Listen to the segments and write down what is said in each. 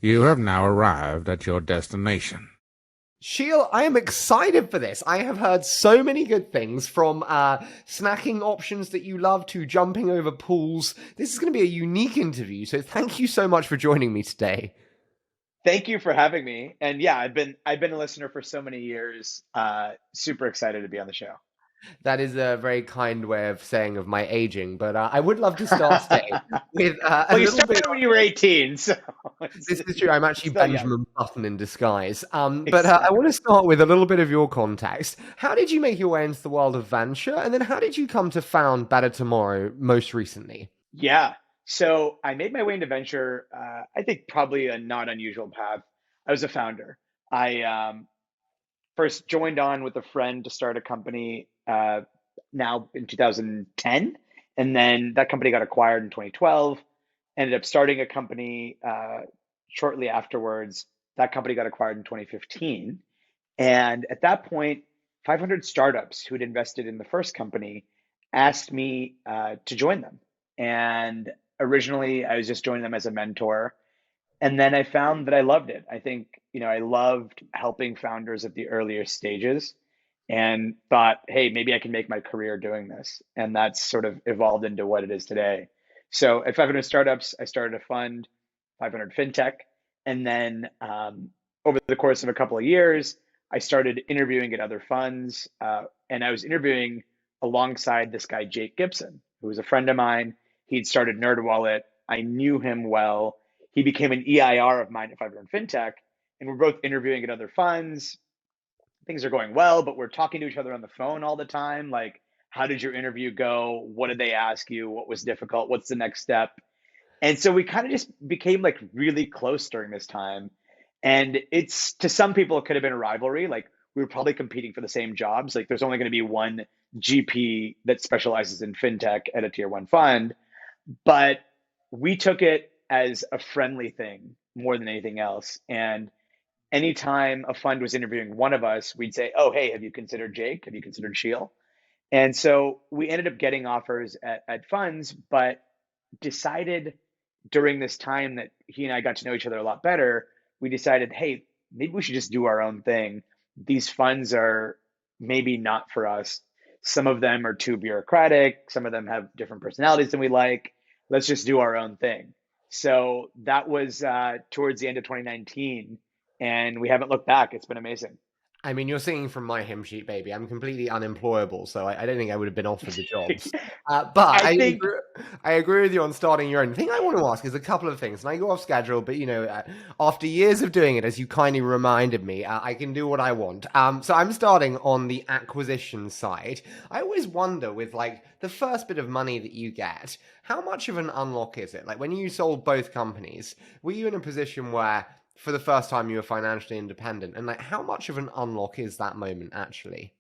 You have now arrived at your destination. Sheel, I am excited for this. I have heard so many good things from snacking options that you love to jumping over pools. This is going to be a unique interview, so thank you so much for joining me today. Thank you for having me. And yeah, I've been a listener for so many years. Super excited to be on the show. That is a very kind way of saying of my aging, but I would love to start today with a Well, you little bit. started when you were 18, so This is true. I'm actually still young. Benjamin Button in disguise. But I want to Exactly. start with a little bit of your context. How did you make your way into the world of venture? And then how did you come to found Better Tomorrow most recently? Yeah. So I made my way into venture. I think probably a not unusual path. I was a founder. I first joined on with a friend to start a company now in 2010, and then that company got acquired in 2012. Ended up starting a company shortly afterwards. That company got acquired in 2015. And at that point, 500 startups who had invested in the first company asked me to join them. And originally, I was just joining them as a mentor. And then I found that I loved it. I think, I loved helping founders at the earlier stages and thought, hey, maybe I can make my career doing this. And that's sort of evolved into what it is today. So at 500 Startups, I started a fund, 500 Fintech. And then over the course of a couple of years, I started interviewing at other funds. And I was interviewing alongside this guy, Jake Gibson, who was a friend of mine. He'd started NerdWallet. I knew him well. He became an EIR of mine at 500 Fintech. And we're both interviewing at other funds. Things are going well, but we're talking to each other on the phone all the time. Like, how did your interview go? What did they ask you? What was difficult? What's the next step? And so we kind of just became like really close during this time. And it's to some people, it could have been a rivalry. Like, we were probably competing for the same jobs. Like, there's only going to be one GP that specializes in fintech at a tier one fund. But we took it as a friendly thing more than anything else. And anytime a fund was interviewing one of us, we'd say, oh, hey, have you considered Jake? Have you considered Sheel? And so we ended up getting offers at funds, but decided during this time that he and I got to know each other a lot better, we decided, hey, maybe we should just do our own thing. These funds are maybe not for us. Some of them are too bureaucratic. Some of them have different personalities than we like. Let's just do our own thing. So that was towards the end of 2019, and we haven't looked back. It's been amazing. I mean, you're singing from my hymn sheet, baby. I'm completely unemployable, so I don't think I would have been offered the jobs. But I think, I agree with you on starting your own. The thing I want to ask is a couple of things, and I go off schedule, but after years of doing it, as you kindly reminded me, I can do what I want. So I'm starting on the acquisition side. I always wonder with like the first bit of money that you get, how much of an unlock is it? Like when you sold both companies, were you in a position where for the first time you were financially independent, and like how much of an unlock is that moment actually?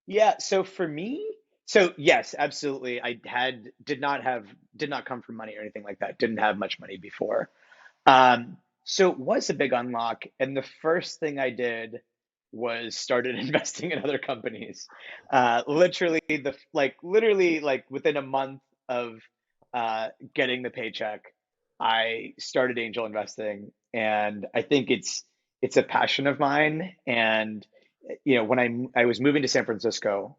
yeah. So for me, so yes, absolutely. Did not come from money or anything like that. Didn't have much money before. So it was a big unlock. And the first thing I did was started investing in other companies. Literally, within a month of getting the paycheck, I started angel investing, and I think it's a passion of mine. And when I was moving to San Francisco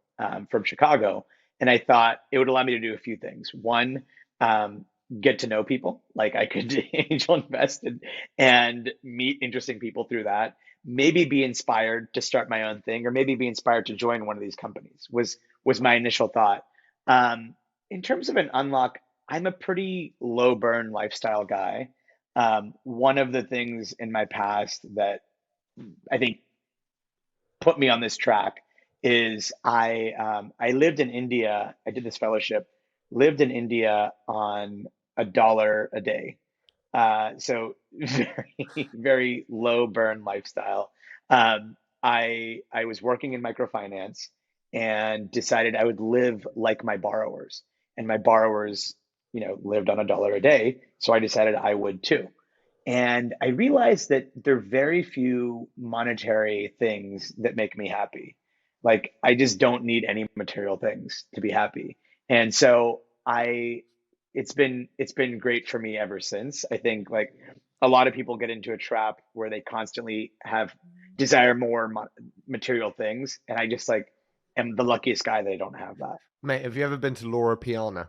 from Chicago, and I thought it would allow me to do a few things. One, get to know people. Like I could angel invest and meet interesting people through that. Maybe be inspired to start my own thing, or maybe be inspired to join one of these companies. Was my initial thought. In terms of an unlock, I'm a pretty low burn lifestyle guy. One of the things in my past that I think put me on this track is I lived in India. I did this fellowship, lived in India on $1 a day. So very, very low burn lifestyle. I was working in microfinance and decided I would live like my borrowers, and my borrowers, lived on $1 a day. So I decided I would too. And I realized that there are very few monetary things that make me happy. Like I just don't need any material things to be happy. And so it's been great for me ever since. I think like a lot of people get into a trap where they constantly desire more material things, and I just like am the luckiest guy that I don't have that. Mate, have you ever been to Laura Piana?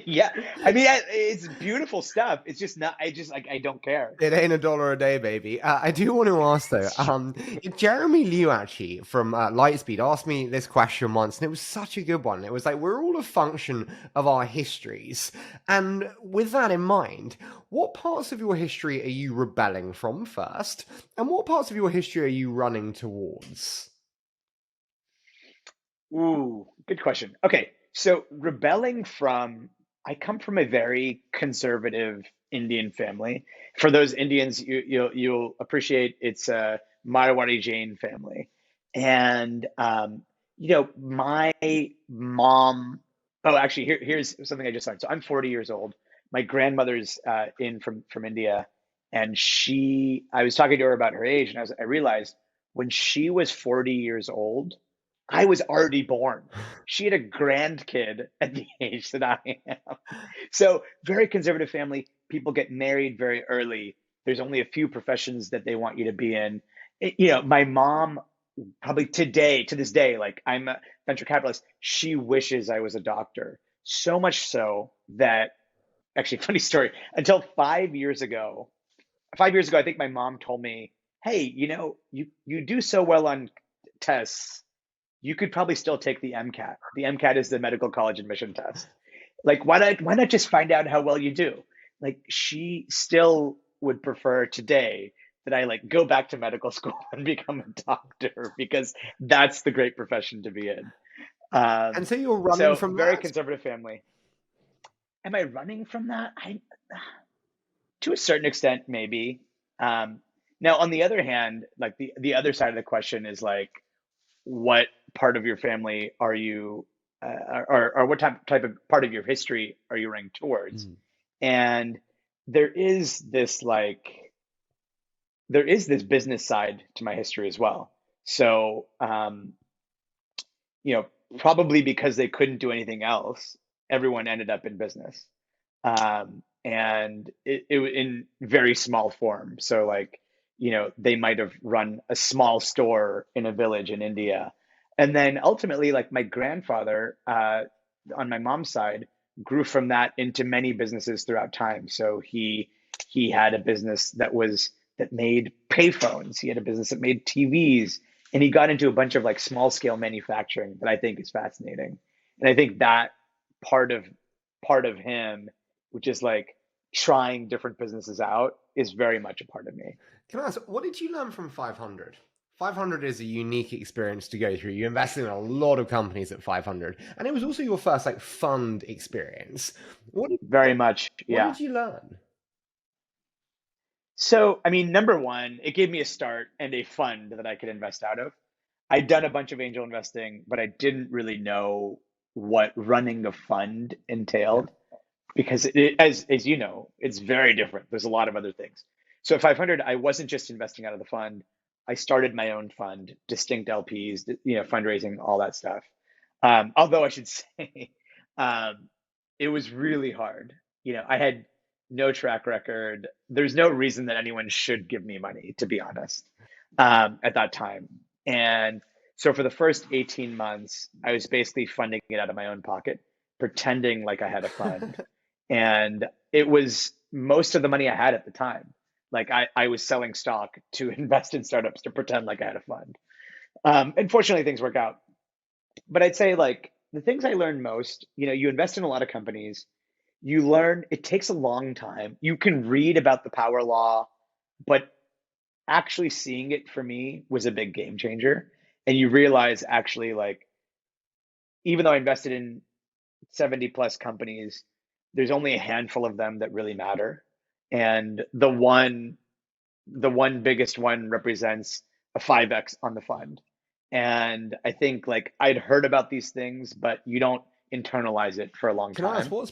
Yeah, I mean, it's beautiful stuff. It's just not. I just like I don't care. It ain't $1 a day, baby. I do want to ask though. Jeremy Liu actually from Lightspeed asked me this question once, and it was such a good one. It was like, we're all a function of our histories, and with that in mind, what parts of your history are you rebelling from first, and what parts of your history are you running towards? Ooh, good question. Okay, so I come from a very conservative Indian family. For those Indians, you'll appreciate it's a Marwari Jain family, and my mom. Oh, actually, here's something I just learned. So I'm 40 years old. My grandmother's in from India, and I was talking to her about her age, and I realized when she was 40 years old, I was already born. She had a grandkid at the age that I am. So, very conservative family. People get married very early. There's only a few professions that they want you to be in. My mom, probably to this day, like I'm a venture capitalist, she wishes I was a doctor. So much so that, actually, funny story, until 5 years ago, I think my mom told me, hey, you do so well on tests, you could probably still take the MCAT. The MCAT is the medical college admission test. Like, why not just find out how well you do? Like, she still would prefer today that I like go back to medical school and become a doctor, because that's the great profession to be in. And so you're running So from very that? conservative family. Am I running from that? To a certain extent, maybe. Now, on the other hand, like the other side of the question is like, what part of your family are you, or what type of part of your history are you running towards? Mm. And there is this business side to my history as well. So, probably because they couldn't do anything else, everyone ended up in business, and it in very small form. So, like, they might have run a small store in a village in India, and then ultimately, like my grandfather, on my mom's side, grew from that into many businesses throughout time. So he had a business that made payphones. He had a business that made TVs, and he got into a bunch of like small scale manufacturing that I think is fascinating. And I think that part of him, which is like trying different businesses out, is very much a part of me. Can I ask, what did you learn from 500? 500 is a unique experience to go through. You invested in a lot of companies at 500, and it was also your first like fund experience. Very much, What yeah. did you learn? So, I mean, number one, it gave me a start and a fund that I could invest out of. I'd done a bunch of angel investing, but I didn't really know what running a fund Yeah. entailed, because as you know, it's very different. There's a lot of other things. So at 500, I wasn't just investing out of the fund. I started my own fund, distinct LPs, fundraising, all that stuff. Although I should say, um, it was really hard. I had no track record. There's no reason that anyone should give me money, to be honest, at that time. And so for the first 18 months, I was basically funding it out of my own pocket, pretending like I had a fund. And it was most of the money I had at the time. Like I was selling stock to invest in startups to pretend like I had a fund. Unfortunately, things work out. But I'd say like the things I learned most, you invest in a lot of companies, you learn it takes a long time. You can read about the power law, but actually seeing it for me was a big game changer. And you realize actually, like, even though I invested in 70 plus companies, there's only a handful of them that really matter. And the one biggest one represents a 5x on the fund. And I think like I'd heard about these things, but you don't internalize it for a long Can I ask time. what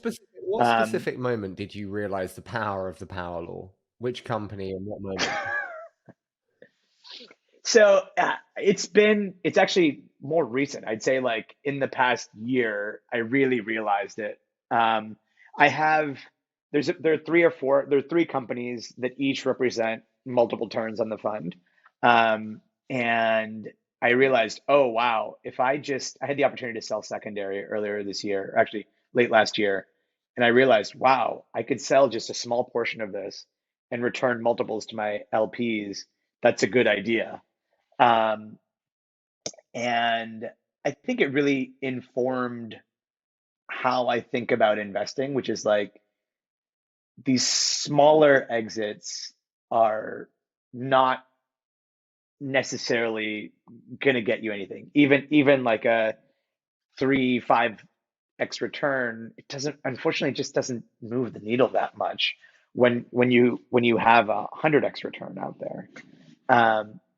Um, specific moment did you realize the power of the power law? Which company and what moment? so it's actually more recent. I'd say like in the past year, I really realized it. I have there are three companies that each represent multiple turns on the fund. And I realized, oh wow, if I had the opportunity to sell secondary earlier this year, or actually late last year, and I realized, wow, I could sell just a small portion of this and return multiples to my LPs. That's a good idea. Um, and I think it really informed how I think about investing, which is like these smaller exits are not necessarily going to get you anything. Even like a 3-5x return, it doesn't, unfortunately, it just doesn't move the needle that much when you have 100x return out there.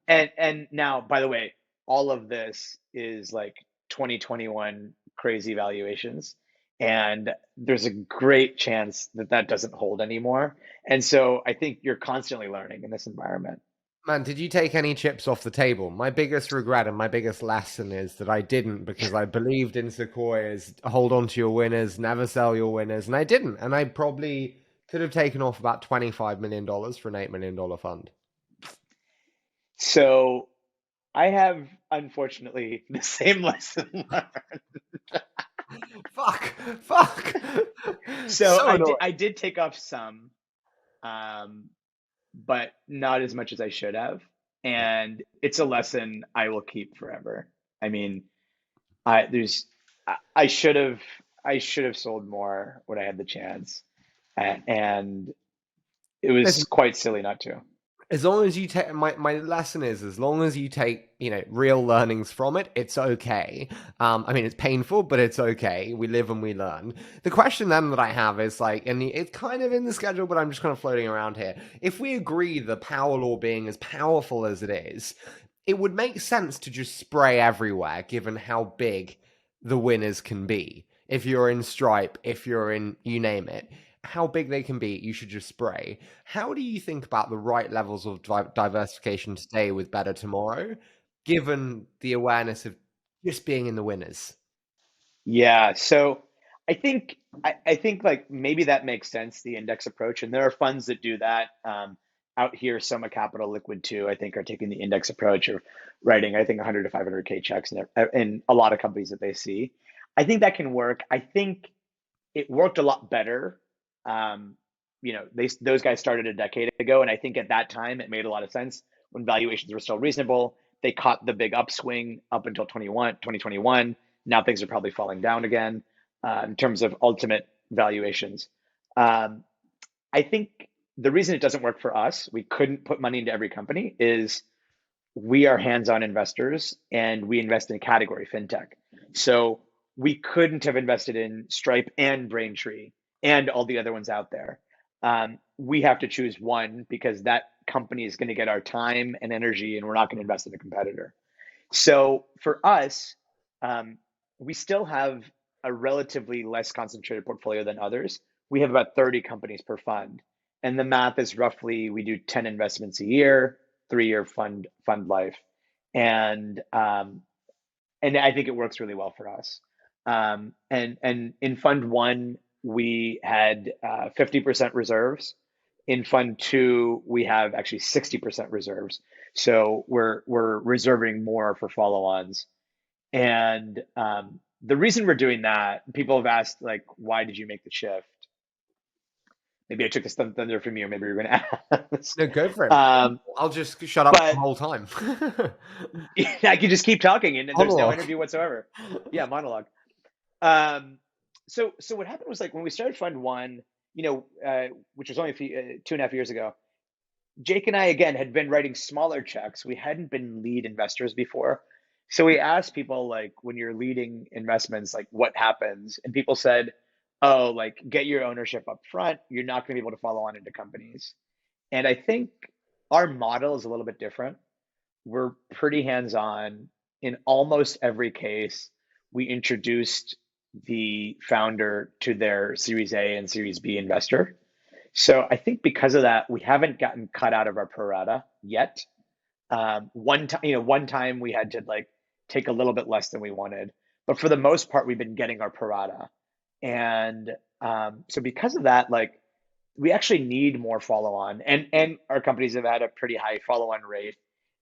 And now, by the way, all of this is like 2021 crazy valuations, and there's a great chance that that doesn't hold anymore. And so I think you're constantly learning in this environment. Man, did you take any chips off the table? My biggest regret and my biggest lesson is that I didn't, because I believed in Sequoia's hold on to your winners, never sell your winners, and I didn't. And I probably could have taken off about $25 million for an $8 million fund. So I have, unfortunately, the same lesson learned. Fuck. So annoying. I did take off some, but not as much as I should have. And it's a lesson I will keep forever. I mean, I there's I should have sold more when I had the chance, and it was Listen, quite silly not to. as long as you take my lesson is, as long as you take real learnings from it, it's okay. I mean, it's painful, but it's okay. We live and we learn. The question then that I have is like, and it's kind of in the schedule, but I'm just kind of floating around here. If we agree the power law being as powerful as it is, it would make sense to just spray everywhere, given how big the winners can be. If you're in Stripe, if you're in, you name it, how big they can be, you should just spray. How do you think about the right levels of diversification today with Better Tomorrow, given the awareness of just being in the winners? Yeah, so I think like maybe that makes sense, the index approach, and there are funds that do that. Out here, Soma Capital, Liquid 2, I think, are taking the index approach of writing, I think, 100 to 500K checks in a lot of companies that they see. I think that can work. I think it worked a lot better. Um, those guys started a decade ago, and I think at that time it made a lot of sense when valuations were still reasonable. They caught the big upswing up until 2021. Now things are probably falling down again in terms of ultimate valuations. Um, I think the reason it doesn't work for us, we couldn't put money into every company, is we are hands-on investors and we invest in category fintech. So we couldn't have invested in Stripe and Braintree and all the other ones out there. We have to choose one because that company is going to get our time and energy, and we're not going to invest in a competitor. So for us, um, we still have a relatively less concentrated portfolio than others. We have about 30 companies per fund, and the math is roughly we do 10 investments a year, 3-year fund life, and and I think it works really well for us. And in fund one, we had 50% reserves. In fund two, we have actually 60% reserves. So we're reserving more for follow-ons. And the reason we're doing that, people have asked, like, why did you make the shift? Maybe I took this thunder from you. Maybe you're going to ask. No, go for it. Um, I'll just shut up the but whole time. I could just keep talking, and there's no Monologue. interview whatsoever. Yeah, monologue. Um, so what happened was, like, when we started Fund One, which was only 2.5 years ago, Jake and I again had been writing smaller checks. We hadn't been lead investors before. So we asked people, like, when you're leading investments, like, what happens? And people said, oh, like, get your ownership up front. You're not going to be able to follow on into companies. And I think our model is a little bit different. We're pretty hands-on. In almost every case, we introduced the founder to their Series A and Series B investor. So I think because of that, we haven't gotten cut out of our pro rata yet. One time we had to, like, take a little bit less than we wanted, but for the most part, we've been getting our pro rata. And so because of that, like, we actually need more follow-on, and our companies have had a pretty high follow-on rate,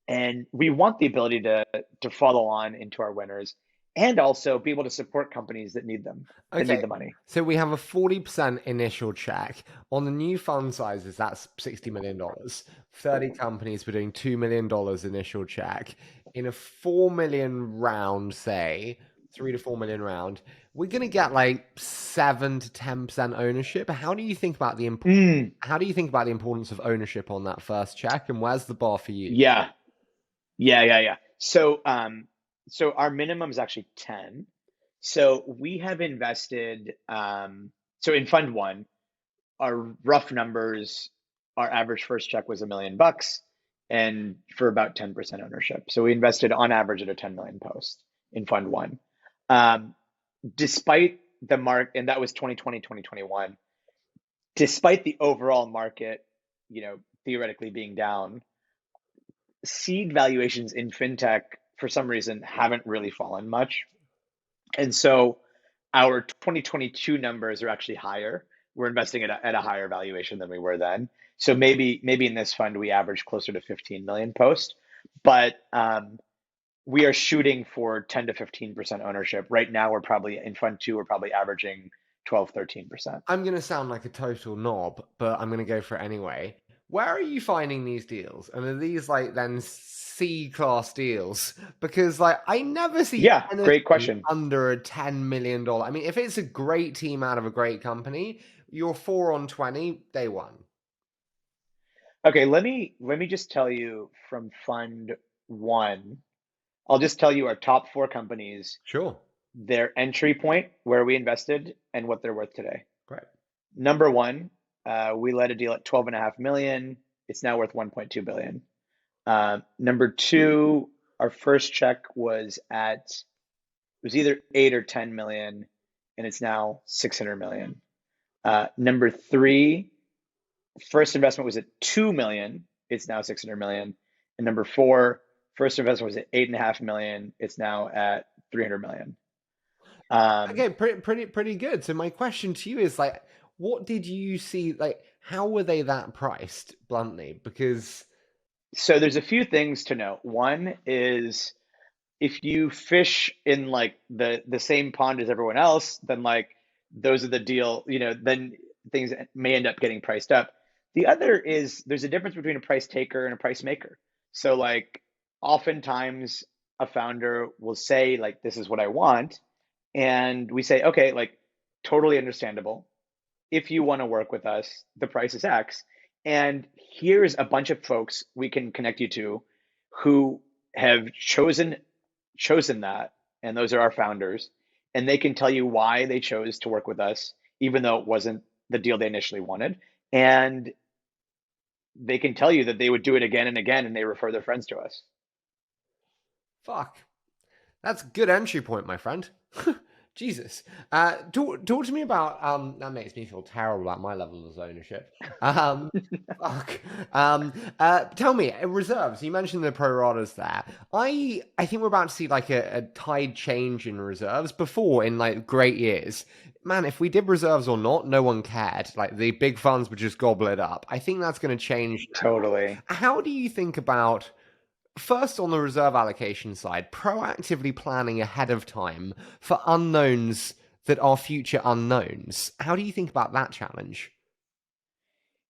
and we want the ability to follow on into our winners and also be able to support companies that need them, that need Okay, the money. so we have a 40% initial check. On the new fund sizes, that's $60 million. 30 companies, we're doing $2 million initial check. In a 4 million round, say, 3 to 4 million round, we're going to get like 7 to 10% ownership. How do you think about the Mm, how do you think about the importance of ownership on that first check, and where's the bar for you? yeah, yeah. So our minimum is actually 10. So we have invested, so in fund one, our rough numbers, our average first check was $1 million and for about 10% ownership. So we invested on average at a 10 million post in fund one. Um, Despite the mark, and that was 2020, 2021, despite the overall market, theoretically being down, seed valuations in fintech for some reason haven't really fallen much. And so our 2022 numbers are actually higher. We're investing at a higher valuation than we were then. So maybe in this fund we average closer to 15 million post, but we are shooting for 10 to 15% ownership. Right now we're probably in fund two, we're probably averaging 12, 13%. I'm going to sound like a total knob, but I'm going to go for it anyway. Where are you finding these deals? And are these like then C class deals? Because like I never see Yeah, great anything question. under a $10 million. I mean, if it's a great team out of a great company, you're 4 on 20, day one. Okay, let me just tell you from fund one. I'll just tell you our top four companies, Sure. their entry point, where we invested, and what they're worth today. Great. Number one, we led a deal at 12.5 million. It's now worth 1.2 billion. Number two, our first check was either 8 or 10 million, and it's now 600 million. Number three, first investment was at 2 million. It's now 600 million. And number four, first investment was at 8.5 million. It's now at 300 million. Okay, pretty good. So my question to you is like, what did you see? Like, how were they that priced, bluntly? Because So there's a few things to note. One is if you fish in like the same pond as everyone else, then like those are the deal, then things may end up getting priced up. The other is there's a difference between a price taker and a price maker. So like oftentimes a founder will say like this is what I want, and we say okay, like totally understandable. If you want to work with us, the price is X. And here's a bunch of folks we can connect you to who have chosen that, and those are our founders, and they can tell you why they chose to work with us, even though it wasn't the deal they initially wanted. And they can tell you that they would do it again and again, and they refer their friends to us. fuck. That's a good entry point, my friend. Jesus. Talk to me about that makes me feel terrible about my level of ownership. Um fuck. Tell me, reserves. You mentioned the pro ratas there. I think we're about to see like a tide change in reserves. Before in like great years. Man, if we did reserves or not, no one cared. Like the big funds would just gobble it up. I think that's going to change now. Totally. How do you think about first, on the reserve allocation side, proactively planning ahead of time for unknowns that are future unknowns? How do you think about that challenge?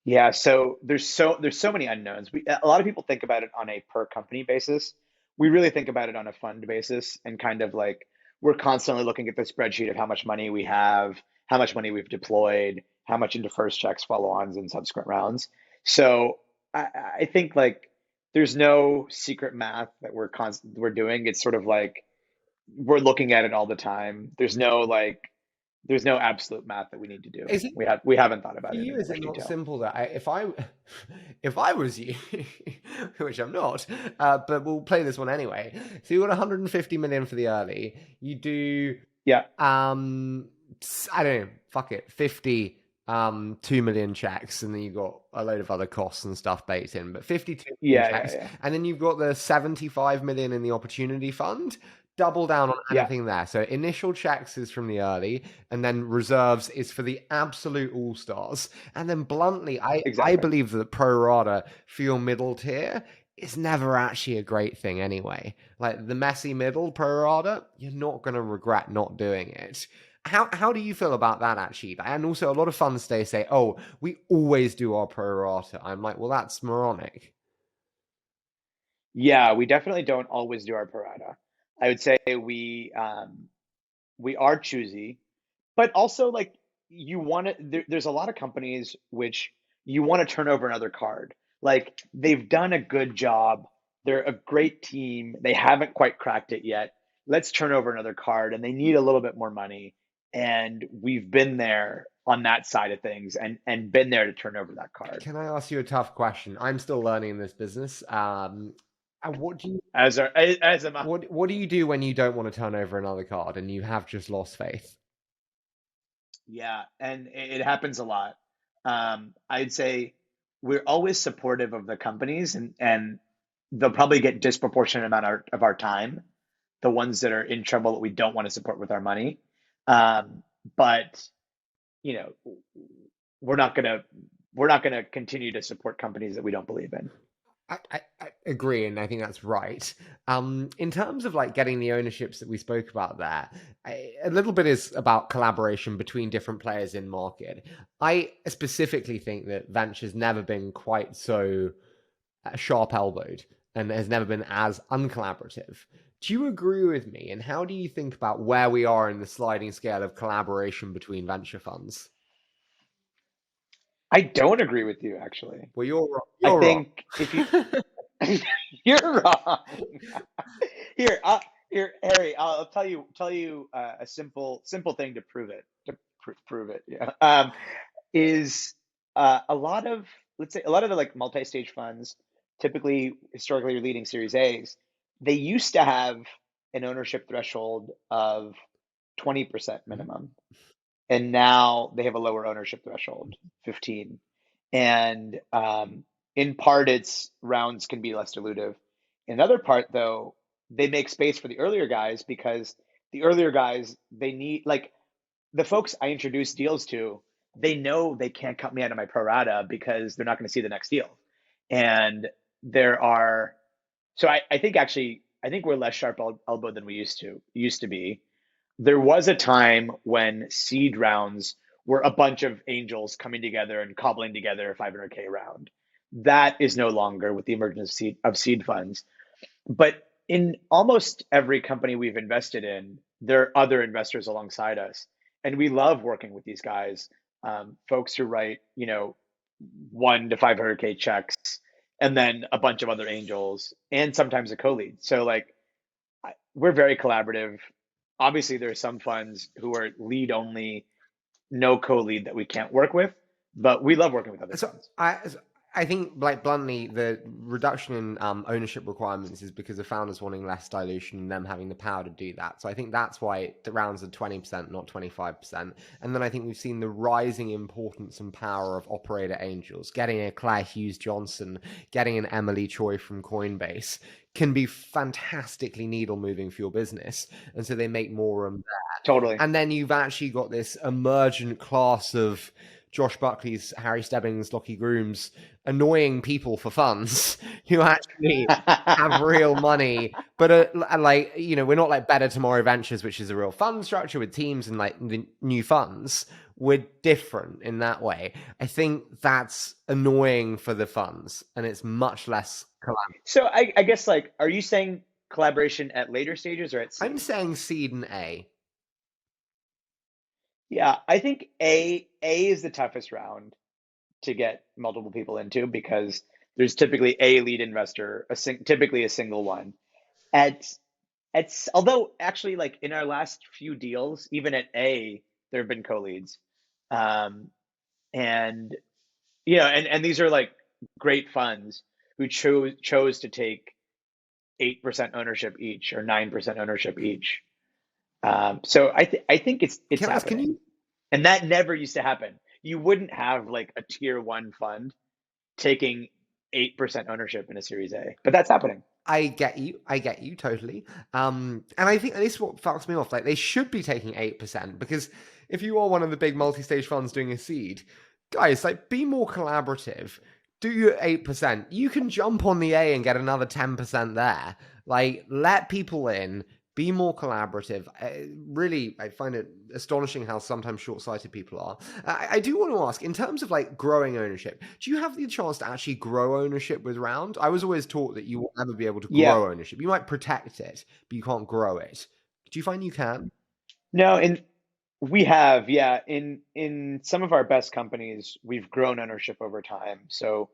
Yeah, so there's so many unknowns. A lot of people think about it on a per company basis. We really think about it on a fund basis, and kind of like we're constantly looking at the spreadsheet of how much money we have, how much money we've deployed, how much into first checks, follow-ons, and subsequent rounds. So I think like there's no secret math that we're doing. It's sort of like we're looking at it all the time. There's no absolute math that we need to do. Is it We haven't thought about for it you? in Is it much not detail. simple that if I was you, which I'm not, but we'll play this one anyway. So you got 150 million for the early. You do Yeah. I don't know, fuck it, 50 2 million checks, and then you've got a load of other costs and stuff baked in, but 52 million Yeah, yeah, checks, yeah. and then you've got the 75 million in the opportunity fund. double down on Yeah, anything there. So initial checks is from the early, and then reserves is for the absolute all stars. And then bluntly, I exactly. believe that pro rata for your middle tier is never actually a great thing anyway. Like the messy middle pro rata, you're not going to regret not doing it. How do you feel about that actually? And also a lot of funds they say, oh, we always do our pro rata. I'm like, well, that's moronic. Yeah, we definitely don't always do our pro rata. I would say we are choosy, but also like you want to. There's a lot of companies which you want to turn over another card. Like they've done a good job. They're a great team. They haven't quite cracked it yet. Let's turn over another card, and they need a little bit more money. And we've been there on that side of things, and been there to turn over that card. Can I ask you a tough question? I'm still learning in this business. And As a what do you do when you don't want to turn over another card and you have just lost faith? Yeah, and it happens a lot. I'd say we're always supportive of the companies, and they'll probably get disproportionate amount of our time, the ones that are in trouble that we don't want to support with our money. But you know, we're not gonna we're not gonna continue to support companies that we don't believe in. I agree, and I think that's right. In terms of like getting the ownerships that we spoke about there, a little bit is about collaboration between different players in market. I specifically think that venture's never been quite so sharp elbowed and has never been as uncollaborative. Do you agree with me? And how do you think about where we are in the sliding scale of collaboration between venture funds? I don't agree with you, actually. Well, you're wrong. I You're wrong. think if you you're wrong. Here, here, Harry, I'll tell you a simple thing to prove it, prove it. Yeah, is a lot of, let's say, a lot of the like multi-stage funds, typically historically leading Series A's, they used to have an ownership threshold of 20% minimum, and now they have a lower ownership threshold, 15. And in part, it's rounds can be less dilutive. In another part, though, they make space for the earlier guys because the earlier guys, they need, like, the folks I introduce deals to, they know they can't cut me out of my pro rata because they're not going to see the next deal. And there are, so I think actually, I think we're less sharp elbowed than we used to be. There was a time when seed rounds were a bunch of angels coming together and cobbling together a 500K round. That is no longer with the emergence of seed funds. But in almost every company we've invested in, there are other investors alongside us. And we love working with these guys, folks who write, 1 to 500K checks, and then a bunch of other angels, and sometimes a co-lead. So like we're very collaborative. Obviously, there are some funds who are lead only, no co-lead that we can't work with, but we love working with other So funds. I think, like bluntly, the reduction in ownership requirements is because the founders wanting less dilution and them having the power to do that. So I think that's why the rounds are 20%, not 25%. And then I think we've seen the rising importance and power of operator angels. Getting a Claire Hughes Johnson, getting an Emily Choi from Coinbase can be fantastically needle moving for your business. And so they make more room there. Totally. And then you've actually got this emergent class of Josh Buckley's, Harry Stebbings, Lockie Grooms, annoying people for funds who actually have real money, but like, we're not like Better Tomorrow Ventures, which is a real fund structure with teams and like the new funds. We're different in that way. I think that's annoying for the funds, and it's much less collaborative. So I guess, like, are you saying collaboration at later stages or at I'm seed? saying seed and A. Yeah, I think A is the toughest round to get multiple people into because there's typically a lead investor, typically a single one. At although actually, like, in our last few deals, even at A, there have been co-leads. Um, and and these are like great funds who chose to take 8% ownership each or 9% ownership each. So I think it's Can I ask, can happening, you and that never used to happen. You wouldn't have like a tier one fund taking 8% ownership in a Series A, but that's happening. I get you. I get you totally. And I think this is what fucks me off. Like they should be taking 8% because if you are one of the big multi-stage funds doing a seed, guys, like be more collaborative. Do your 8%. You can jump on the A and get another 10% there. Like let people in. Be more collaborative. Really, I find it astonishing how sometimes short-sighted people are. I do want to ask, in terms of like growing ownership, do you have the chance to actually grow ownership with Round? I was always taught that you will never be able to Yeah. grow ownership. You might protect it, but you can't grow it. Do you find you can? No, and we have, yeah, in some of our best companies, we've grown ownership over time. So,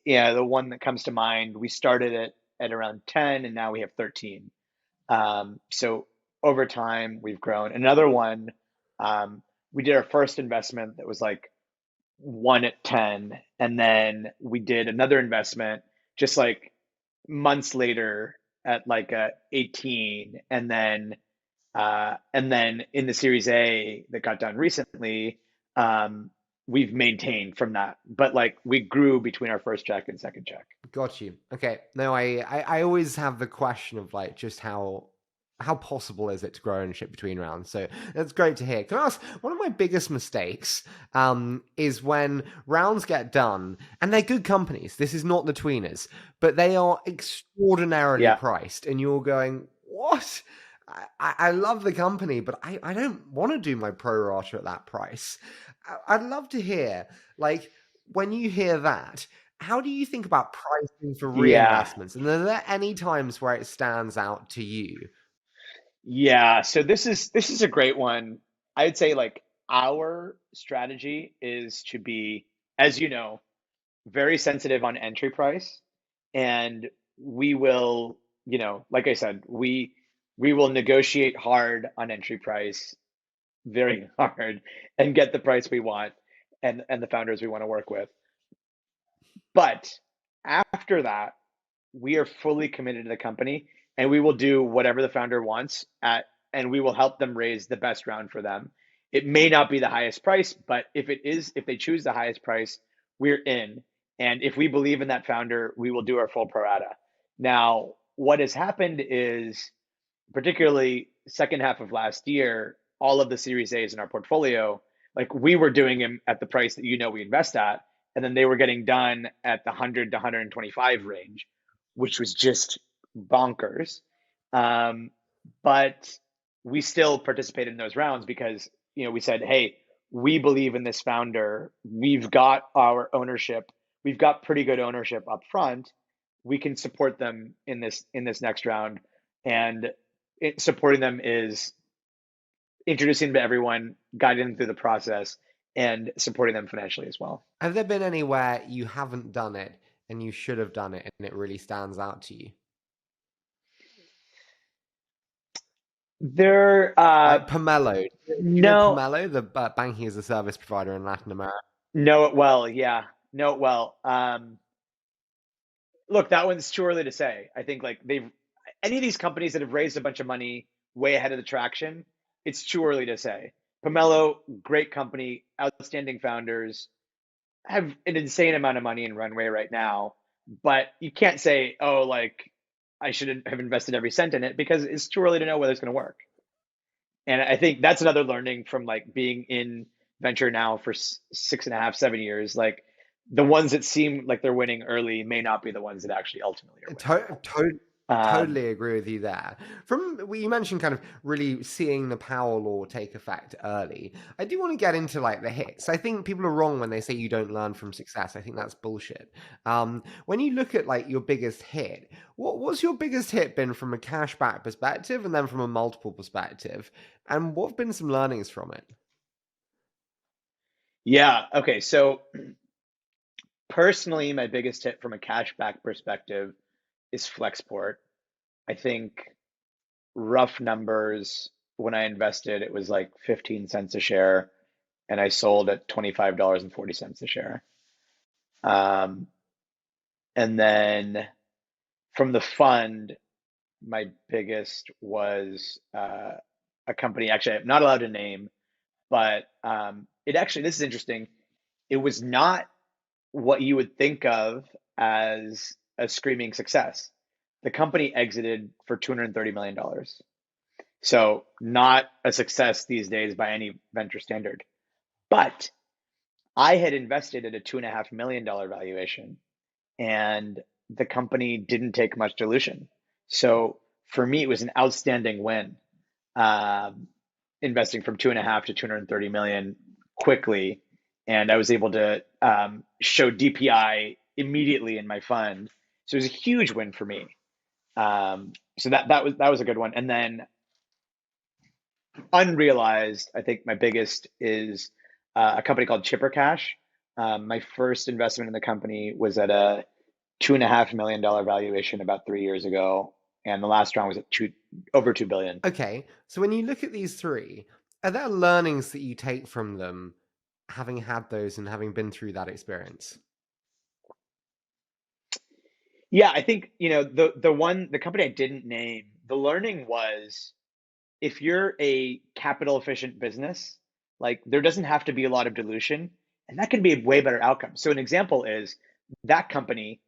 yeah, the one that comes to mind, we started it at around 10 and now we have 13. So over time, we've grown. Another one, we did our first investment that was like one at 10, and then we did another investment just like months later at like 18, and then in the Series A that got done recently, we've maintained from that. But like we grew between our first check and second check. Got you. Okay. No, I always have the question of like just how possible is it to grow ownership between rounds? So that's great to hear. Can I ask, one of my biggest mistakes is when rounds get done, and they're good companies. This is not the tweeners, but they are extraordinarily Yeah. priced, and you're going, what? I love the company, but I don't want to do my pro rata at that price. I'd love to hear, like, when you hear that, how do you think about pricing for Yeah. reinvestments? And are there any times where it stands out to you? Yeah. So this is a great one. I'd say like our strategy is to be, as you know, very sensitive on entry price, and we will, like I said, we will negotiate hard on entry price, very hard, and get the price we want and the founders we want to work with. But after that, we are fully committed to the company and we will do whatever the founder wants and we will help them raise the best round for them. It may not be the highest price, but if they choose the highest price, we're in. And if we believe in that founder, we will do our full pro rata. Now, what has happened is, particularly second half of last year, all of the Series A's in our portfolio, like we were doing them at the price that we invest at, and then they were getting done at the 100 to 125 range, which was just bonkers. Um, but we still participated in those rounds because we said, hey, we believe in this founder. We've got our ownership. We've got pretty good ownership up front. We can support them in this next round, and supporting them is introducing them to everyone, guiding them through the process, and supporting them financially as well. Have there been anywhere you haven't done it and you should have done it and it really stands out to you? There, Pomelo. Do you know no, Pomelo, the banking as a service provider in Latin America? know it well. Yeah, know it well. Look, that one's too early to say. I think like any of these companies that have raised a bunch of money way ahead of the traction, it's too early to say. Pomelo, great company, outstanding founders, have an insane amount of money in runway right now, but you can't say, oh, like I should have invested every cent in it because it's too early to know whether it's going to work. And I think that's another learning from like being in venture now for 6.5, 7 years. Like the ones that seem like they're winning early may not be the ones that actually ultimately are To- to- winning. Totally agree with you there. You mentioned kind of really seeing the power law take effect early. I do want to get into like the hits. I think people are wrong when they say you don't learn from success. I think that's bullshit. When you look at like your biggest hit, what's your biggest hit been from a cashback perspective and then from a multiple perspective? And what have been some learnings from it? Yeah. Okay. So personally, my biggest hit from a cashback perspective is Flexport. I think rough numbers, when I invested, it was like 15 cents a share, and I sold at $25.40 a share. Um, and then from the fund, my biggest was a company, actually, I'm not allowed to name, but this is interesting. It was not what you would think of as a screaming success. The company exited for $230 million. So not a success these days by any venture standard. But I had invested at a $2.5 million valuation, and the company didn't take much dilution. So for me, it was an outstanding win, um, investing from 2.5 to 230 million quickly, and I was able to show DPI immediately in my fund. So it was a huge win for me. So that was a good one. And then unrealized, I think my biggest is a company called Chipper Cash. My first investment in the company was at a $2.5 million valuation about 3 years ago, and the last round was at over 2 billion. Okay, so when you look at these three, are there learnings that you take from them, having had those and having been through that experience? Yeah, I think the company I didn't name, the learning was if you're a capital efficient business, like there doesn't have to be a lot of dilution, and that can be a way better outcome. So an example is that company,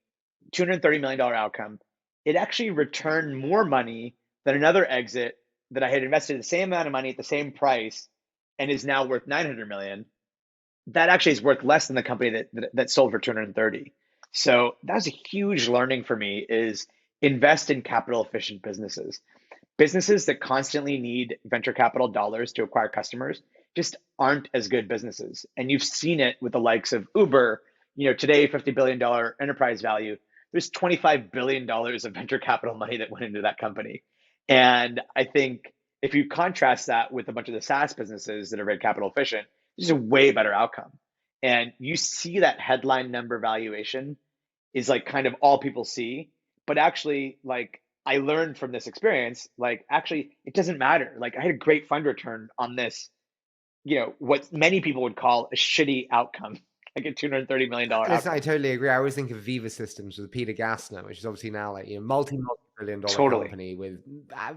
$230 million outcome, it actually returned more money than another exit that I had invested the same amount of money at the same price and is now worth 900 million. That actually is worth less than the company that sold for 230. So that was a huge learning for me, is invest in capital efficient businesses. Businesses that constantly need venture capital dollars to acquire customers just aren't as good businesses. And you've seen it with the likes of Uber, today $50 billion enterprise value. There's $25 billion of venture capital money that went into that company. And I think if you contrast that with a bunch of the SaaS businesses that are very capital efficient, this is a way better outcome. And you see that headline number valuation is like kind of all people see. But actually, like I learned from this experience, like actually it doesn't matter. Like I had a great fund return on this, what many people would call a shitty outcome, like a $230 million Listen, I outcome. totally agree. I always think of Viva Systems with Peter Gassner, which is obviously now like multi-billion dollar Totally. company with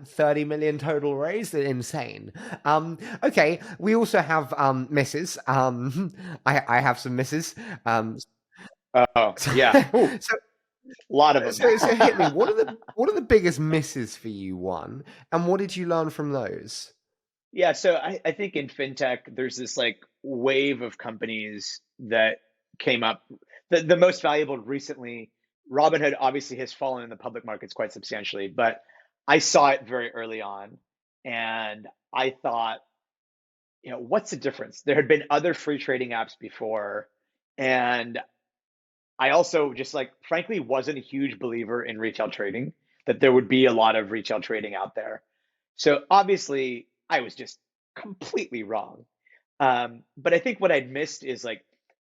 30 million total raised. Insane. Okay, we also have misses. I have some misses. Oh, So, yeah. Ooh, so a lot of them. so hit me. What are the biggest misses for you? One, and what did you learn from those? Yeah, so I think in fintech, there's this like wave of companies that came up. The most valuable recently, Robinhood obviously has fallen in the public markets quite substantially, but I saw it very early on, and I thought, what's the difference? There had been other free trading apps before, and I also just like frankly wasn't a huge believer in retail trading, that there would be a lot of retail trading out there. So obviously I was just completely wrong. But I think what I'd missed is like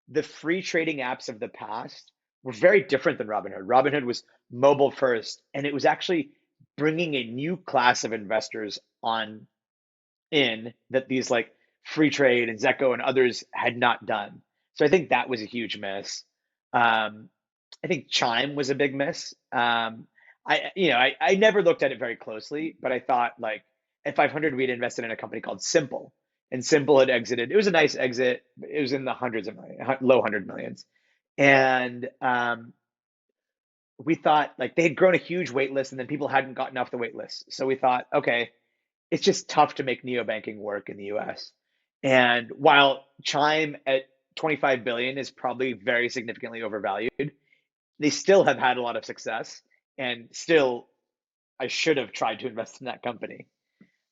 the free trading apps of the past were very different than Robinhood. Robinhood was mobile first, and it was actually bringing a new class of investors on in that these like free trade and Zecco and others had not done. So I think that was a huge miss. Um, I think Chime was a big miss. I never looked at it very closely, but I thought like at 500 we'd invested in a company called Simple, and Simple had exited. It was a nice exit. It was in the hundreds of millions, low hundred millions, and we thought like they had grown a huge wait list, and then people hadn't gotten off the wait list. So we thought, okay, it's just tough to make neobanking work in the US. And while Chime at 25 billion is probably very significantly overvalued, they still have had a lot of success, and still I should have tried to invest in that company.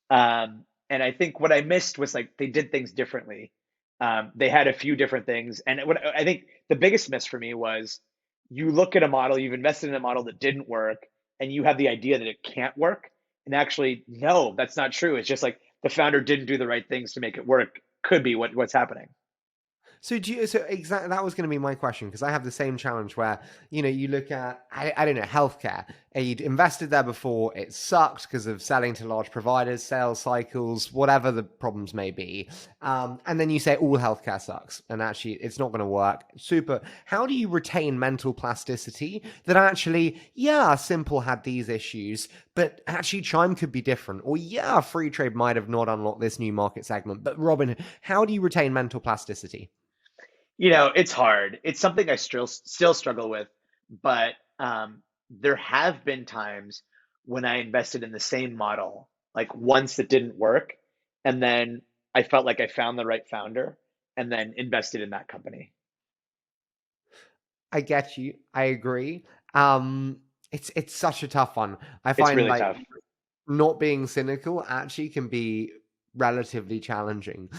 And I think what I missed was like they did things differently. They had a few different things, and what I think the biggest miss for me was you look at a model, you've invested in a model that didn't work, and you have the idea that it can't work. And actually, no, that's not true. It's just like the founder didn't do the right things to make it work. Could be what's happening. So exactly that was going to be my question, because I have the same challenge where you look at I don't know, healthcare. You'd invested there before, it sucked because of selling to large providers, sales cycles, whatever the problems may be, and then you say all healthcare sucks, and actually it's not going to work. Super. How do you retain mental plasticity that actually, yeah, Simple had these issues, but actually Chime could be different, or yeah, free trade might have not unlocked this new market segment, but Robin, how do you retain mental plasticity? It's hard. It's something I still struggle with, but there have been times when I invested in the same model, like once it didn't work, and then I felt like I found the right founder and then invested in that company. I get you. I agree. It's such a tough one. I It's find really like tough. not being cynical actually can be relatively challenging.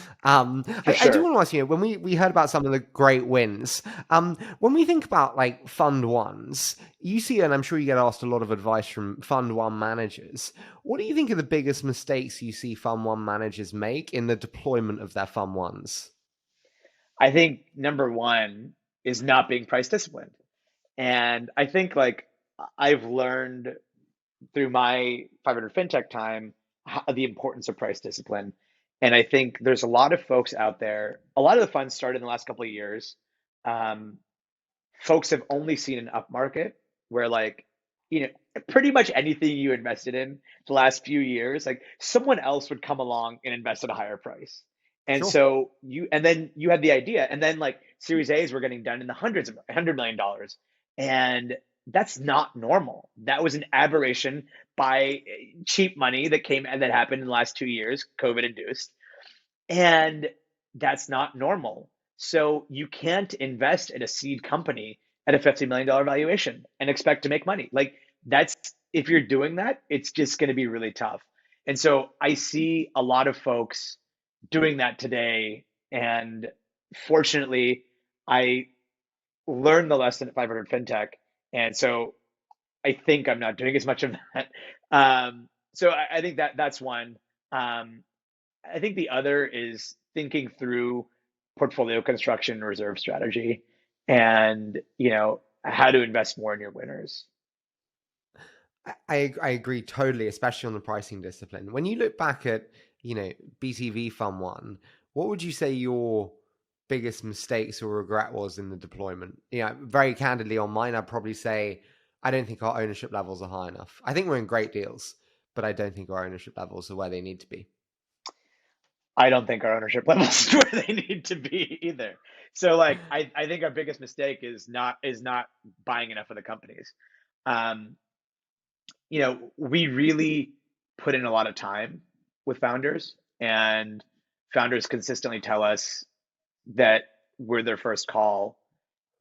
For I do sure. want to ask you, when we heard about some of the great wins, when we think about like fund ones, you see, and I'm sure you get asked a lot of advice from fund one managers. What do you think are the biggest mistakes you see fund one managers make in the deployment of their fund ones? I think number one is not being price disciplined. And I think like I've learned through my 500 fintech time the importance of price discipline. And I think there's a lot of folks out there. A lot of the funds started in the last couple of years. Um, Folks have only seen an up market where like, pretty much anything you invested in the last few years, like someone else would come along and invest at a higher price. And Sure. so and then you had the idea, and then like Series A's were getting done in the hundreds of $100 million. And that's not normal. That was an aberration by cheap money that came and that happened in the last 2 years, COVID induced. And that's not normal. So you can't invest in a seed company at a $50 million valuation and expect to make money. Like that's, if you're doing that, it's just going to be really tough. And so I see a lot of folks doing that today. And fortunately, I learned the lesson at 500 FinTech. And so I think I'm not doing as much of that. So I think that that's one. I think the other is thinking through portfolio construction and reserve strategy and, how to invest more in your winners. I agree totally, especially on the pricing discipline. When you look back at, BTV Fund One, what would you say your biggest mistakes or regret was in the deployment? Very candidly on mine, I'd probably say I don't think our ownership levels are high enough. I think we're in great deals, but I don't think our ownership levels are where they need to be. I don't think our ownership levels are where they need to be either. So like I think our biggest mistake is not buying enough of the companies. Um, we really put in a lot of time with founders, and founders consistently tell us that we're their first call.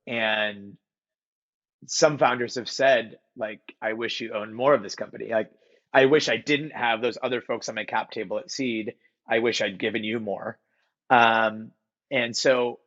And some founders have said, like, I wish you owned more of this company. Like, I wish I didn't have those other folks on my cap table at seed. I wish I'd given you more. Um, and so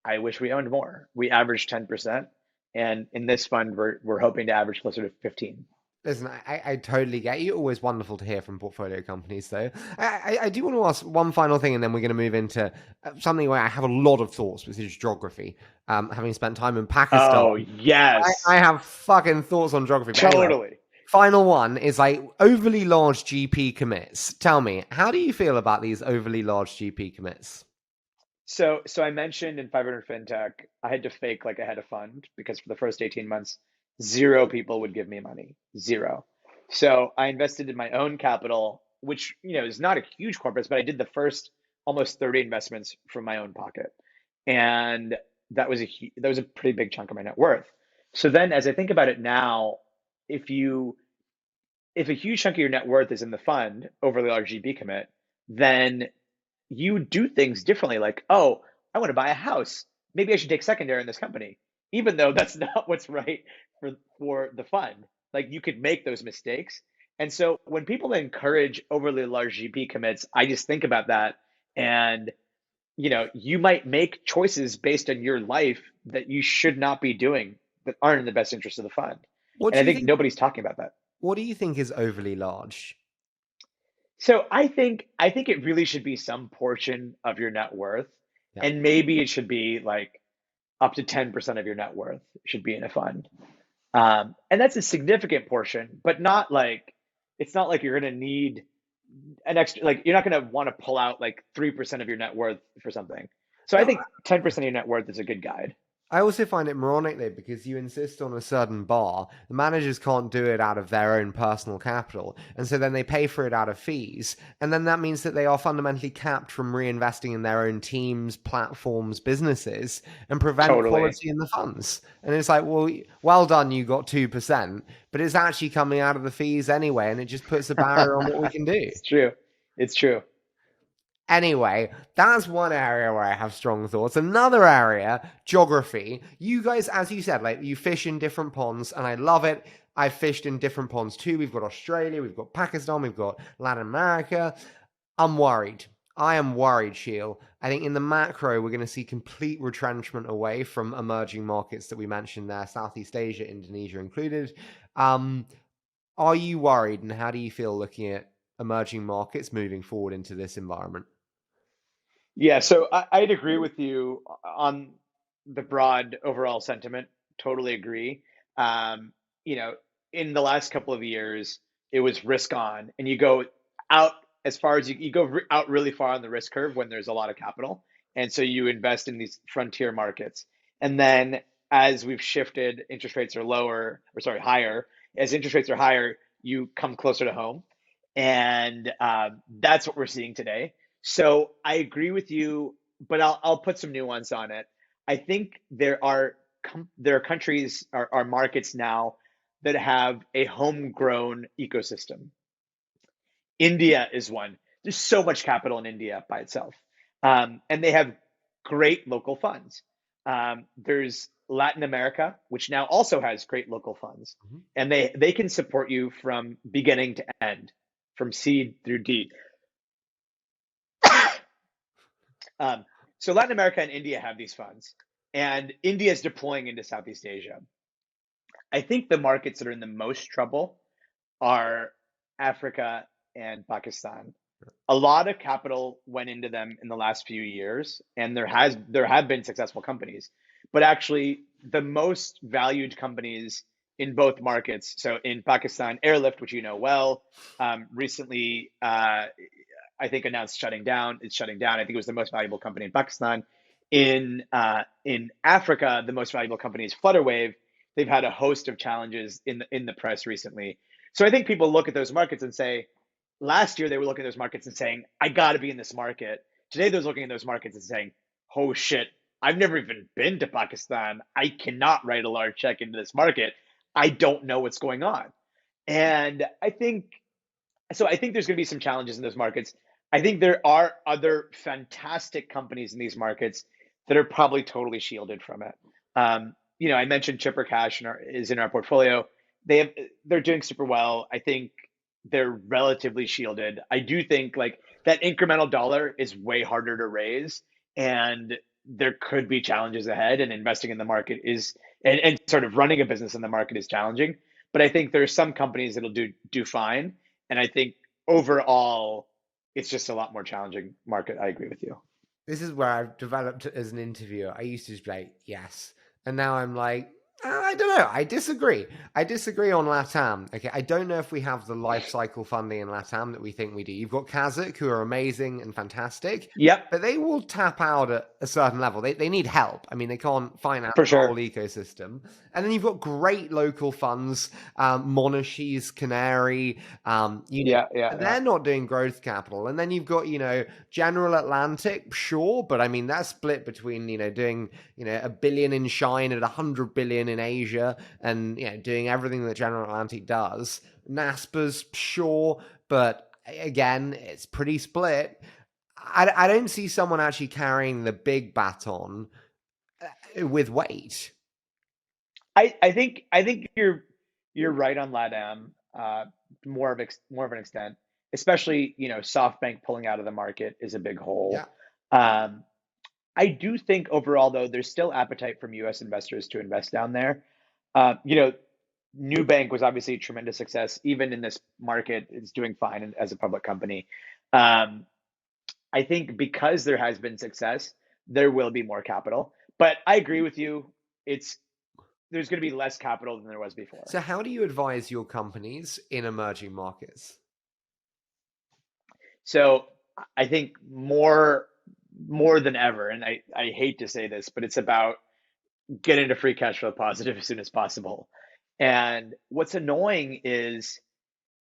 I wish we owned more. We averaged 10%. And in this fund, we're hoping to average closer to 15. Listen, I totally get you. Always wonderful to hear from portfolio companies, though. I do want to ask one final thing, and then we're going to move into something where I have a lot of thoughts, which is geography. Having spent time in Pakistan, Oh, yes, I have fucking thoughts on geography. But anyway, totally. final one is like overly large GP commits. Tell me, how do you feel about these overly large GP commits? So I mentioned in 500 FinTech, I had to fake like I had a fund because for the first 18 months, zero people would give me money. Zero. So I invested in my own capital, which, is not a huge corpus, but I did the first almost 30 investments from my own pocket. And that was a pretty big chunk of my net worth. So then as I think about it now, if you if a huge chunk of your net worth is in the fund, overly large GP commit, then you do things differently. Like, oh, I want to buy a house. Maybe I should take secondary in this company, even though that's not what's right for the fund. Like you could make those mistakes. And so when people encourage overly large GP commits, I just think about that. And you might make choices based on your life that you should not be doing that aren't in the best interest of the fund. What And do I you think think? nobody's talking about that. What do you think is overly large? So I think it really should be some portion of your net worth, Yeah. and maybe it should be like up to 10% of your net worth should be in a fund. And that's a significant portion, but not like it's not like you're going to need an extra, like you're not going to want to pull out like 3% of your net worth for something. So I No, think 10% of your net worth is a good guide. I also find it moronic though because you insist on a certain bar. The managers can't do it out of their own personal capital, and so then they pay for it out of fees. And then that means that they are fundamentally capped from reinvesting in their own teams, platforms, businesses, and prevent Totally. quality in the funds. And it's like, well done, you got 2%, but it's actually coming out of the fees anyway, and it just puts a barrier on what we can do. It's true. It's true. Anyway, that's one area where I have strong thoughts. Another area, geography. You guys, as you said, like you fish in different ponds, and I love it. I've fished in different ponds too. We've got Australia, we've got Pakistan, we've got Latin America. I'm worried. I am worried, Sheel. I think in the macro, we're going to see complete retrenchment away from emerging markets that we mentioned there, Southeast Asia, Indonesia included. Um, are you worried, and how do you feel looking at emerging markets moving forward into this environment? Yeah, so I'd agree with you on the broad overall sentiment. Totally agree. Um, you know, in the last couple of years, it was risk on, and you go out as far as you go out really far on the risk curve when there's a lot of capital, and so you invest in these frontier markets. And then as we've shifted, interest rates are lower, or sorry, higher. As interest rates are higher, you come closer to home, and that's what we're seeing today. So I agree with you, but I'll put some nuance on it. I think there are countries are markets now that have a homegrown ecosystem. India is one. There's so much capital in India by itself, and they have great local funds. There's Latin America, which now also has great local funds, Mhm. and they can support you from beginning to end, from seed through D. Um, so Latin America and India have these funds, and India is deploying into Southeast Asia. I think the markets that are in the most trouble are Africa and Pakistan. A lot of capital went into them in the last few years, and there have been successful companies, but actually the most valued companies in both markets. So in Pakistan, Airlift, which you know well, recently I think announced shutting down. It's shutting down. I think it was the most valuable company in Pakistan. In Africa, the most valuable company is Flutterwave. They've had a host of challenges in the press recently. So I think people look at those markets and say, last year they were looking at those markets and saying, I got to be in this market. Today they're looking at those markets and saying, oh shit, I've never even been to Pakistan. I cannot write a large check into this market. I don't know what's going on. And I think there's going to be some challenges in those markets. I think there are other fantastic companies in these markets that are probably totally shielded from it. I mentioned Chipper Cash is in our portfolio. They're doing super well. I think they're relatively shielded. I do think like that incremental dollar is way harder to raise, and there could be challenges ahead. And investing in the market and sort of running a business in the market is challenging. But I think there's some companies that'll do fine, and I think overall it's just a lot more challenging market. I agree with you. This is where I've developed as an interviewer. I used to just be like, yes. And now I'm like, I don't know. I disagree. I disagree on LATAM. Okay. I don't know if we have the life cycle funding in LATAM that we think we do. You've got Kazakh, who are amazing and fantastic, Yep, but they will tap out at a certain level. They need help. I mean, they can't finance for the whole sure. ecosystem. And then you've got great local funds, Monashees, Canary, Yeah, yeah, yeah. they're not doing growth capital. And then you've got, General Atlantic, sure, but I mean that's split between doing a billion in Shine and 100 billion in Asia, and doing everything that General Atlantic does. NASPA's sure, but again, it's pretty split. I don't see someone actually carrying the big baton with weight. I think you're right on LATAM, more of an extent, especially SoftBank pulling out of the market is a big hole. Yeah. Um, I do think overall though there's still appetite from U.S. investors to invest down there. You know, Bank was obviously a tremendous success. Even in this market, it's doing fine as a public company. Um, I think because there has been success, there will be more capital. But I agree with you. It's There's going to be less capital than there was before. So how do you advise your companies in emerging markets? So I think more than ever, and I hate to say this, but it's about get into free cash flow positive as soon as possible. And what's annoying is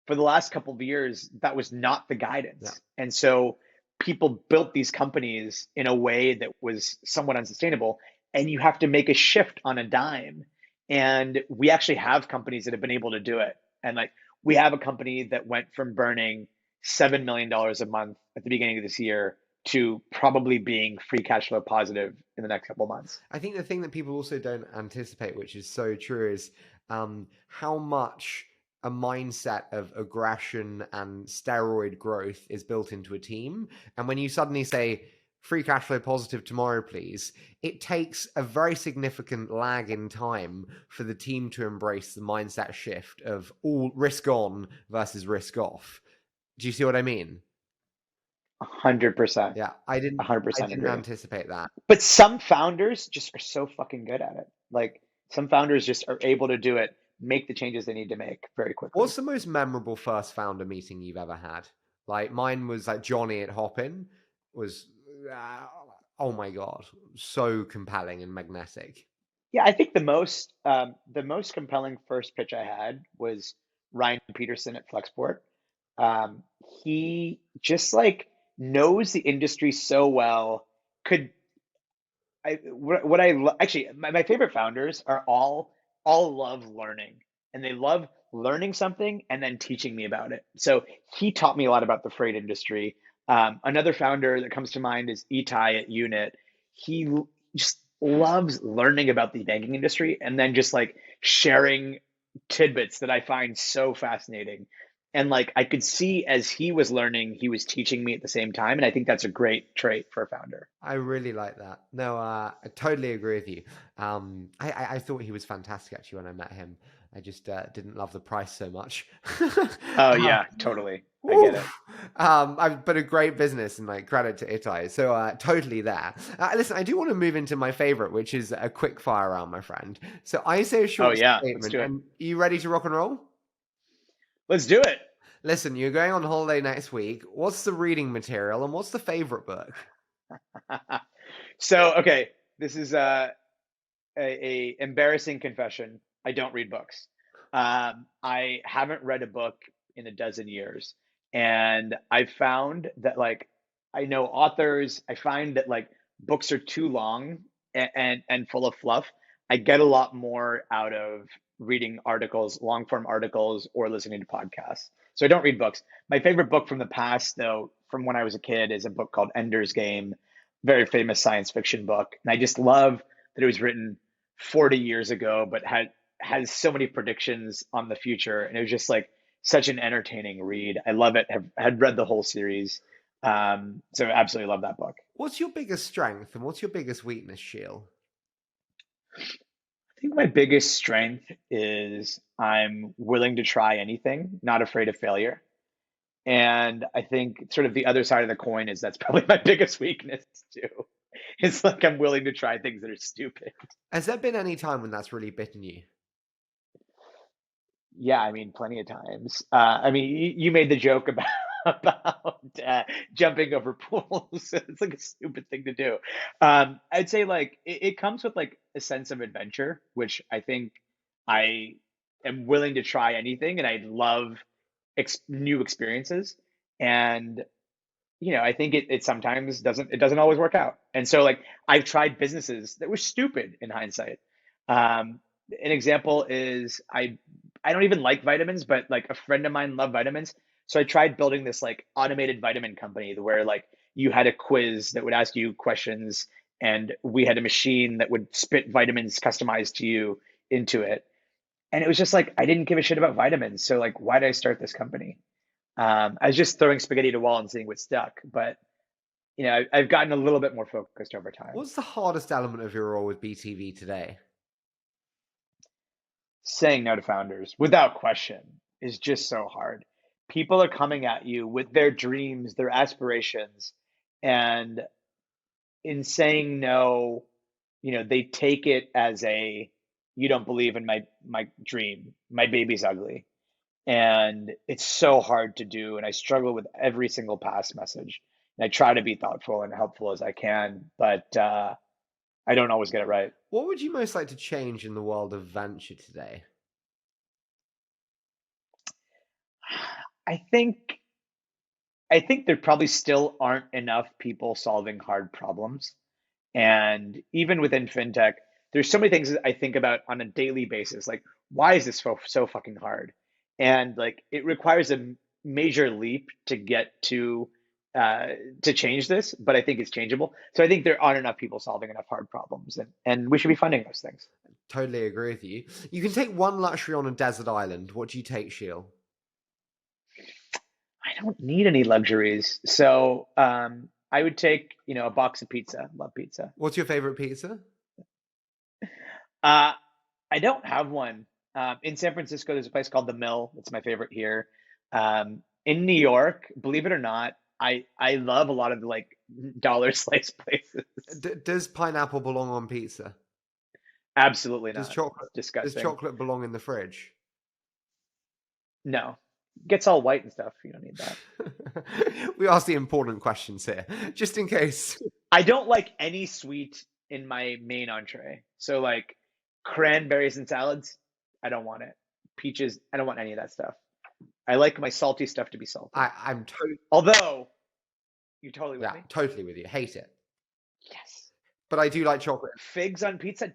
for the last couple of years, that was not the Yeah. guidance. And so people built these companies in a way that was somewhat unsustainable. And you have to make a shift on a dime. And we actually have companies that have been able to do it. And like we have a company that went from burning $7 million a month at the beginning of this year to probably being free cash flow positive in the next couple of months. I think the thing that people also don't anticipate, which is so true, is how much a mindset of aggression and steroid growth is built into a team. And when you suddenly say, free cash flow positive tomorrow, please, it takes a very significant lag in time for the team to embrace the mindset shift of all risk on versus risk off. Do you see what I mean? 100%. Yeah, I didn't. I 100% didn't agree. anticipate that. But some founders just are so fucking good at it. Like some founders just are able to do it, make the changes they need to make very quickly. What's the most memorable first founder meeting you've ever had? Like mine was like Johnny at Hopin was uh, oh my god, so compelling and magnetic. Yeah, I think the most compelling first pitch I had was Ryan Peterson at Flexport. Um, he just like knows the industry so well. Could actually my favorite founders are all love learning and they love learning something and then teaching me about it. So he taught me a lot about the freight industry. Another founder that comes to mind is Itai at Unit. Just loves learning about the banking industry and then just like sharing tidbits that I find so fascinating. And like I could see as he was learning, he was teaching me at the same time. And I think that's a great trait for a founder. I really like that. No, I totally agree with you. I thought he was fantastic actually when I met him. I just didn't love the price so much. Oh Uh, yeah, totally. I get it. Oof. But a great business and like credit to Itai. So totally there. Listen, I do want to move into my favorite, which is a quick fire round, my friend. So I say a Oh short yeah, let's statement, do it. and are you ready to rock and roll? Let's do it. Listen, you're going on holiday next week. What's the reading material and what's the favorite book? So okay, this is a embarrassing confession. I don't read books. I haven't read a book in a dozen years, and I found that like I know authors. I find that like books are too long and full of fluff. I get a lot more out of reading articles, long form articles, or listening to podcasts. So I don't read books. My favorite book from the past, though, from when I was a kid, is a book called Ender's Game, very famous science fiction book, and I just love that it was written 40 years ago, but has so many predictions on the future. And it was just like such an entertaining read. I love it. Have had read the whole series. So absolutely love that book. What's your biggest strength and what's your biggest weakness, Sheel? I think my biggest strength is I'm willing to try anything, not afraid of failure. And I think sort of the other side of the coin is that's probably my biggest weakness too. It's like I'm willing to try things that are stupid. Has there been any time when that's really bitten you? Yeah, I mean, plenty of times. I mean, you made the joke about about jumping over pools. It's like a stupid thing to do. I'd say like it comes with like a sense of adventure, which I think I am willing to try anything, and I love new experiences. And I think it sometimes doesn't always work out. And so like I've tried businesses that were stupid in hindsight. An example is I don't even like vitamins, but like a friend of mine loved vitamins. So I tried building this like automated vitamin company where like you had a quiz that would ask you questions and we had a machine that would spit vitamins customized to you into it. And it was just like I didn't give a shit about vitamins. So like why did I start this company? I was just throwing spaghetti at a wall and seeing what stuck. But I've gotten a little bit more focused over time. What's the hardest element of your role with BTV today? Saying no to founders, without question, is just so hard. People are coming at you with their dreams, their aspirations, and in saying no, they take it as a you don't believe in my dream, my baby's ugly. And it's so hard to do. And I struggle with every single pass message. And I try to be thoughtful and helpful as I can. But I don't always get it right. What would you most like to change in the world of venture today? I think there probably still aren't enough people solving hard problems. And even within fintech, there's so many things that I think about on a daily basis. Like, why is this so fucking hard? And like, it requires a major leap to get to change this, but I think it's changeable. So I think there aren't enough people solving enough hard problems, and we should be funding those things. Totally agree with you. You can take one luxury on a desert island. What do you take, Sheel? I don't need any luxuries, so I would take a box of pizza. Love pizza. What's your favorite pizza? I don't have one. In San Francisco, there's a place called The Mill. It's my favorite here. In New York, believe it or not, I love a lot of the like dollar slice places. Does pineapple belong on pizza? Absolutely not. Does chocolate? Disgusting. Does chocolate belong in the fridge? No. Gets all white and stuff. You don't need that. We ask the important questions here, just in case. I don't like any sweet in my main entree. So like cranberries and salads, I don't want it. Peaches, I don't want any of that stuff. I like my salty stuff to be salty. I'm totally. Although, you're totally with me. Totally with you. Hate it. Yes. But I do like chocolate. Figs on pizza,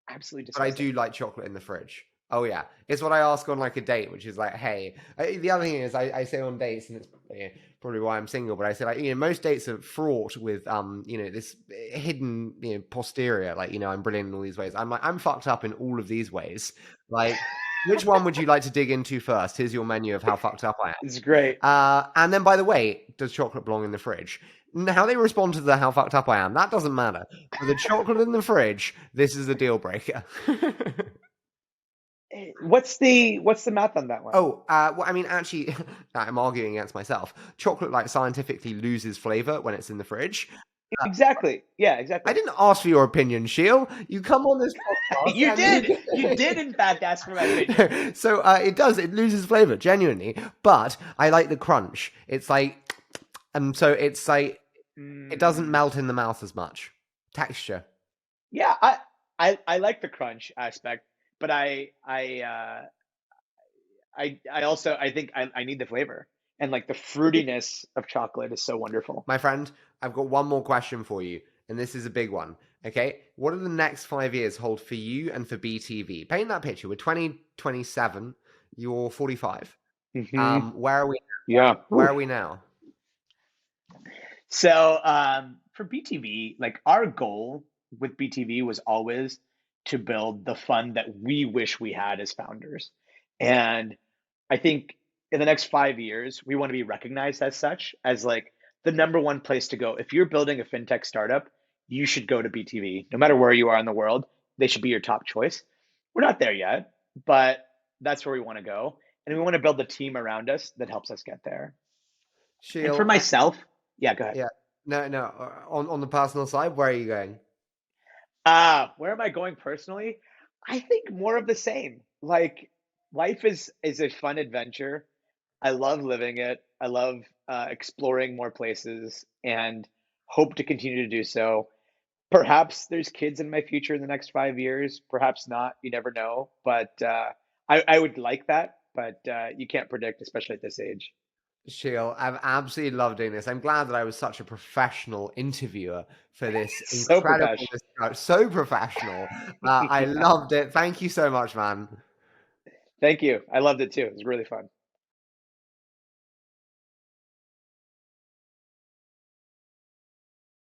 absolutely But I disgusting. do like chocolate in the fridge. Oh yeah, it's what I ask on like a date, which is like, hey. The other thing is, I say on dates, and it's probably why I'm single. But I say like, most dates are fraught with this hidden posterior. Like I'm brilliant in all these ways. I'm like, I'm fucked up in all of these ways. Like, which one would you like to dig into first? Here's your menu of how fucked up I am. It's great. And then, by the way, does chocolate belong in the fridge? How they respond to the how fucked up I am, that doesn't matter. For the chocolate in the fridge, this is a deal breaker. What's the math on that one? Oh, well, I mean, actually, I'm arguing against myself. Chocolate, like, scientifically loses flavor when it's in the fridge. Exactly. Yeah, exactly. I didn't ask for your opinion, Sheel. You come on this podcast. You did. You did, in fact, ask for my opinion. So it does. It loses flavor, genuinely. But I like the crunch. It's like, and so it's like, it doesn't melt in the mouth as much. Texture. Yeah, I like the crunch aspect. But I also think I need the flavor, and like the fruitiness of chocolate is so wonderful. My friend, I've got one more question for you, and this is a big one. Okay, what do the next 5 years hold for you and for BTV? Paint that picture. We're 2027. You're 45. Mm-hmm. Where are we? Yeah. Where are we now? So for BTV, like our goal with BTV was always to build the fund that we wish we had as founders. And I think in the next 5 years, we want to be recognized as such, as like the number one place to go. If you're building a fintech startup, you should go to BTV. No matter where you are in the world, they should be your top choice. We're not there yet, but that's where we want to go. And we want to build a team around us that helps us get there. Sheel, and for myself, yeah, go ahead. Yeah, no. On the personal side, where are you going? Where am I going personally? I think more of the same. Like life is a fun adventure. I love living it. I love exploring more places and hope to continue to do so. Perhaps there's kids in my future in the next 5 years. Perhaps not. You never know. But I would like that. But you can't predict, especially at this age. Sheel, I've absolutely loved doing this. I'm glad that I was such a professional interviewer for this So incredible professional. So professional. I loved it. Thank you so much, man. Thank you. I loved it too. It was really fun.